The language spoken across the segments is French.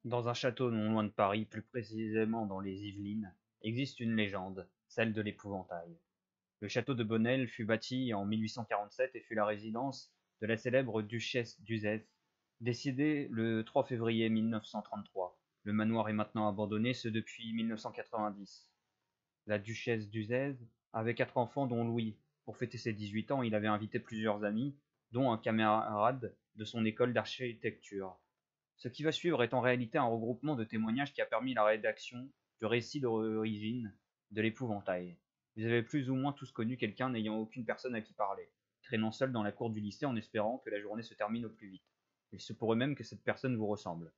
Dans un château non loin de Paris, plus précisément dans les Yvelines, existe une légende, celle de l'épouvantail. Le château de Bonnel fut bâti en 1847 et fut la résidence de la célèbre duchesse d'Uzès. Décédée le 3 février 1933, le manoir est maintenant abandonné, ce depuis 1990. La duchesse d'Uzès avait 4 enfants dont Louis. Pour fêter ses 18 ans, il avait invité plusieurs amis, dont un camarade de son école d'architecture. Ce qui va suivre est en réalité un regroupement de témoignages qui a permis la rédaction du récit d'origine de l'épouvantail. Vous avez plus ou moins tous connu quelqu'un n'ayant aucune personne à qui parler, traînant seul dans la cour du lycée en espérant que la journée se termine au plus vite. Il se pourrait même que cette personne vous ressemble.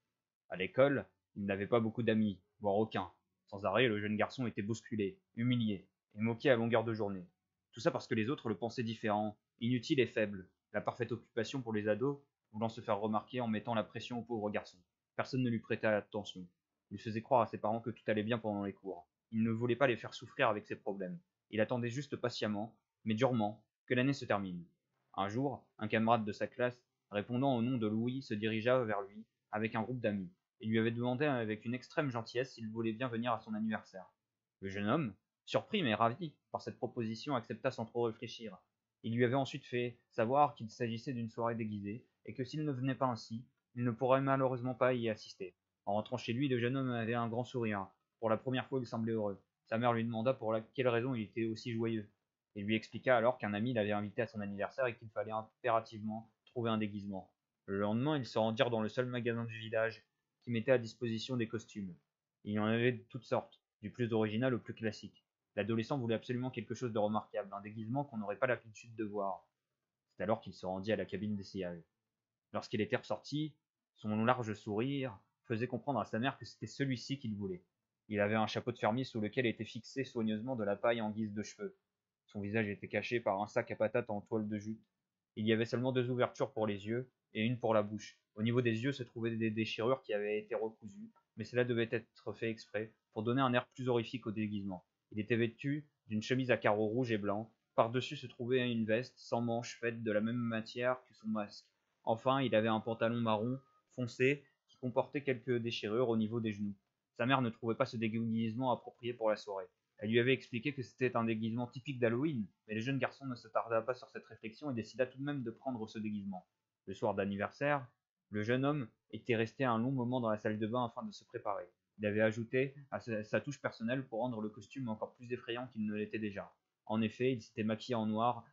À l'école, il n'avait pas beaucoup d'amis, voire aucun. Sans arrêt, le jeune garçon était bousculé, humilié et moqué à longueur de journée. Tout ça parce que les autres le pensaient différent, inutile et faible, la parfaite occupation pour les ados, voulant se faire remarquer en mettant la pression au pauvre garçon. Personne ne lui prêtait attention. Il faisait croire à ses parents que tout allait bien pendant les cours. Il ne voulait pas les faire souffrir avec ses problèmes. Il attendait juste patiemment, mais durement, que l'année se termine. Un jour, un camarade de sa classe, répondant au nom de Louis, se dirigea vers lui avec un groupe d'amis et lui avait demandé avec une extrême gentillesse s'il voulait bien venir à son anniversaire. Le jeune homme, surpris mais ravi par cette proposition, accepta sans trop réfléchir. Il lui avait ensuite fait savoir qu'il s'agissait d'une soirée déguisée et que s'il ne venait pas ainsi, il ne pourrait malheureusement pas y assister. En rentrant chez lui, le jeune homme avait un grand sourire. Pour la première fois, il semblait heureux. Sa mère lui demanda pour quelle raison il était aussi joyeux, et lui expliqua alors qu'un ami l'avait invité à son anniversaire et qu'il fallait impérativement trouver un déguisement. Le lendemain, ils se rendirent dans le seul magasin du village qui mettait à disposition des costumes. Il y en avait de toutes sortes, du plus original au plus classique. L'adolescent voulait absolument quelque chose de remarquable, un déguisement qu'on n'aurait pas l'habitude de voir. C'est alors qu'il se rendit à la cabine d'essayage. Lorsqu'il était ressorti, son large sourire faisait comprendre à sa mère que c'était celui-ci qu'il voulait. Il avait un chapeau de fermier sous lequel était fixé soigneusement de la paille en guise de cheveux. Son visage était caché par un sac à patates en toile de jute. Il y avait seulement 2 ouvertures pour les yeux et une pour la bouche. Au niveau des yeux se trouvaient des déchirures qui avaient été recousues, mais cela devait être fait exprès pour donner un air plus horrifique au déguisement. Il était vêtu d'une chemise à carreaux rouges et blancs. Par-dessus se trouvait une veste sans manches faite de la même matière que son masque. Enfin, il avait un pantalon marron foncé qui comportait quelques déchirures au niveau des genoux. Sa mère ne trouvait pas ce déguisement approprié pour la soirée. Elle lui avait expliqué que c'était un déguisement typique d'Halloween, mais le jeune garçon ne se tarda pas sur cette réflexion et décida tout de même de prendre ce déguisement. Le soir d'anniversaire, le jeune homme était resté un long moment dans la salle de bain afin de se préparer. Il avait ajouté à sa touche personnelle pour rendre le costume encore plus effrayant qu'il ne l'était déjà. En effet, il s'était maquillé en noir,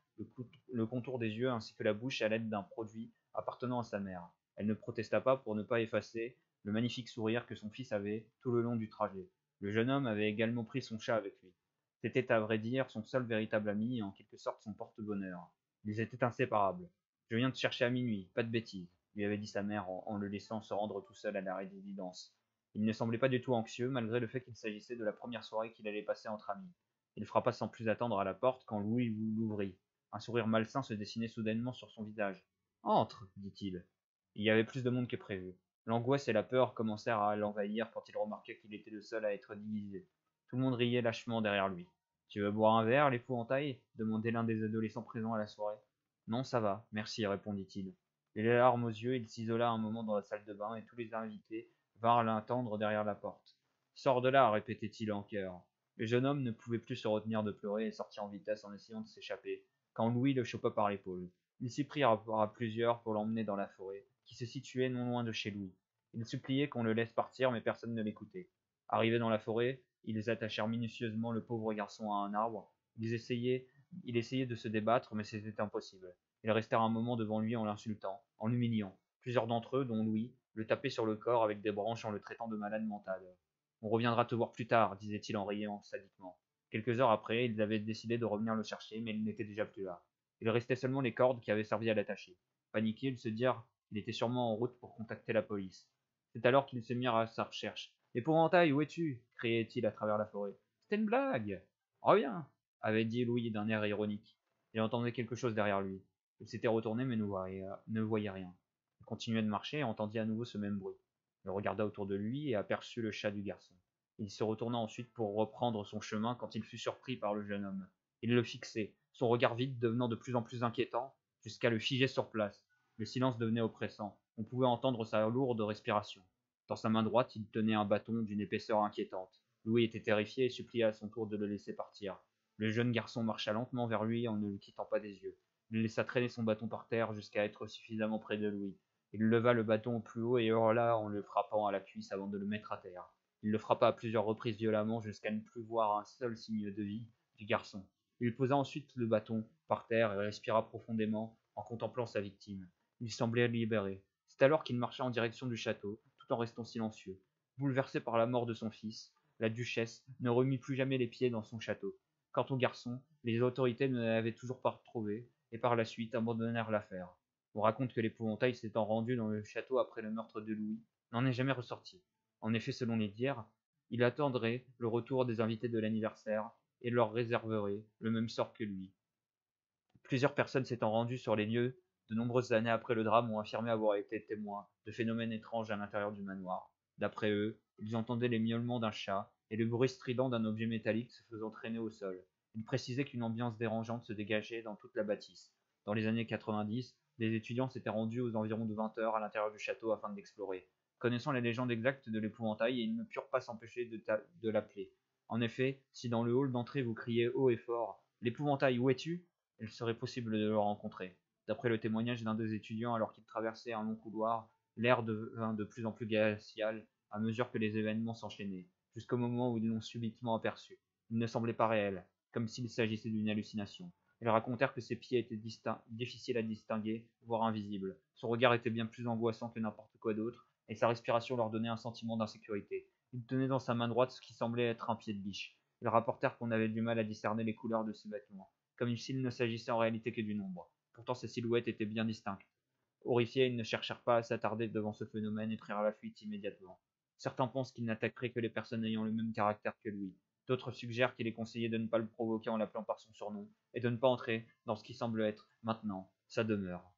le contour des yeux ainsi que la bouche à l'aide d'un produit appartenant à sa mère. Elle ne protesta pas pour ne pas effacer le magnifique sourire que son fils avait tout le long du trajet. Le jeune homme avait également pris son chat avec lui. C'était à vrai dire son seul véritable ami et en quelque sorte son porte-bonheur. Ils étaient inséparables. Je viens te chercher à minuit, pas de bêtises, lui avait dit sa mère en le laissant se rendre tout seul à la résidence. Il ne semblait pas du tout anxieux, malgré le fait qu'il s'agissait de la première soirée qu'il allait passer entre amis. Il frappa sans plus attendre à la porte quand Louis l'ouvrit. Un sourire malsain se dessinait soudainement sur son visage. Entre, dit-il. Il y avait plus de monde que prévu. L'angoisse et la peur commencèrent à l'envahir quand il remarqua qu'il était le seul à être déguisé. Tout le monde riait lâchement derrière lui. Tu veux boire un verre, l'épouvantail demandait l'un des adolescents présents à la soirée. Non, ça va, merci, répondit-il. Les larmes aux yeux, il s'isola un moment dans la salle de bain et tous les invités vinrent l'attendre derrière la porte. Sors de là, répétait-il en chœur. Le jeune homme ne pouvait plus se retenir de pleurer et sortit en vitesse en essayant de s'échapper, quand Louis le chopa par l'épaule. Ils s'y prirent à plusieurs pour l'emmener dans la forêt, qui se situait non loin de chez Louis. Ils suppliaient qu'on le laisse partir, mais personne ne l'écoutait. Arrivés dans la forêt, ils attachèrent minutieusement le pauvre garçon à un arbre. Il essayait de se débattre, mais c'était impossible. Ils restèrent un moment devant lui en l'insultant, en l'humiliant. Plusieurs d'entre eux, dont Louis, le tapaient sur le corps avec des branches en le traitant de malade mental. On reviendra te voir plus tard, disait-il en riant sadiquement. Quelques heures après, ils avaient décidé de revenir le chercher, mais il n'était déjà plus là. Il restait seulement les cordes qui avaient servi à l'attacher. Paniqués, ils se dirent qu'il était sûrement en route pour contacter la police. C'est alors qu'ils se mirent à sa recherche. Épouvantail, où es-tu criait-il à travers la forêt. C'était une blague. Reviens, avait dit Louis d'un air ironique. Il entendait quelque chose derrière lui. Il s'était retourné mais ne voyait rien. Il continuait de marcher et entendit à nouveau ce même bruit. Il regarda autour de lui et aperçut le chat du garçon. Il se retourna ensuite pour reprendre son chemin quand il fut surpris par le jeune homme. Il le fixait, son regard vide devenant de plus en plus inquiétant, jusqu'à le figer sur place. Le silence devenait oppressant. On pouvait entendre sa lourde respiration. Dans sa main droite, il tenait un bâton d'une épaisseur inquiétante. Louis était terrifié et supplia à son tour de le laisser partir. Le jeune garçon marcha lentement vers lui en ne le quittant pas des yeux. Il laissa traîner son bâton par terre jusqu'à être suffisamment près de Louis. Il leva le bâton au plus haut et hurla en le frappant à la cuisse avant de le mettre à terre. Il le frappa à plusieurs reprises violemment jusqu'à ne plus voir un seul signe de vie du garçon. Il posa ensuite le bâton par terre et respira profondément en contemplant sa victime. Il semblait libéré. C'est alors qu'il marcha en direction du château, tout en restant silencieux. Bouleversé par la mort de son fils, la duchesse ne remit plus jamais les pieds dans son château. Quant au garçon, les autorités ne l'avaient toujours pas retrouvé et par la suite abandonnèrent l'affaire. On raconte que l'épouvantail s'étant rendu dans le château après le meurtre de Louis n'en est jamais ressorti. En effet, selon les dires, il attendrait le retour des invités de l'anniversaire et leur réserverait le même sort que lui. Plusieurs personnes s'étant rendues sur les lieux de nombreuses années après le drame ont affirmé avoir été témoins de phénomènes étranges à l'intérieur du manoir. D'après eux, ils entendaient les miaulements d'un chat et le bruit strident d'un objet métallique se faisant traîner au sol. Ils précisaient qu'une ambiance dérangeante se dégageait dans toute la bâtisse. Dans les années 90, des étudiants s'étaient rendus aux environs de 20 heures à l'intérieur du château afin de l'explorer. Connaissant les légendes exactes de l'épouvantail, ils ne purent pas s'empêcher de l'appeler. En effet, si dans le hall d'entrée vous criez haut et fort l'épouvantail, où es-tu? Il serait possible de le rencontrer. D'après le témoignage d'un des étudiants alors qu'il traversait un long couloir, l'air devint de plus en plus glacial à mesure que les événements s'enchaînaient, jusqu'au moment où ils l'ont subitement aperçu. Il ne semblait pas réel, comme s'il s'agissait d'une hallucination. Ils racontèrent que ses pieds étaient difficiles à distinguer, voire invisibles. Son regard était bien plus angoissant que n'importe quoi d'autre, et sa respiration leur donnait un sentiment d'insécurité. Il tenait dans sa main droite ce qui semblait être un pied de biche. Ils rapportèrent qu'on avait du mal à discerner les couleurs de ses vêtements, comme s'il ne s'agissait en réalité que d'une ombre. Pourtant ces silhouettes étaient bien distinctes. Horrifiés, ils ne cherchèrent pas à s'attarder devant ce phénomène et prirent la fuite immédiatement. Certains pensent qu'il n'attaquerait que les personnes ayant le même caractère que lui. D'autres suggèrent qu'il est conseillé de ne pas le provoquer en l'appelant par son surnom et de ne pas entrer dans ce qui semble être, maintenant, sa demeure.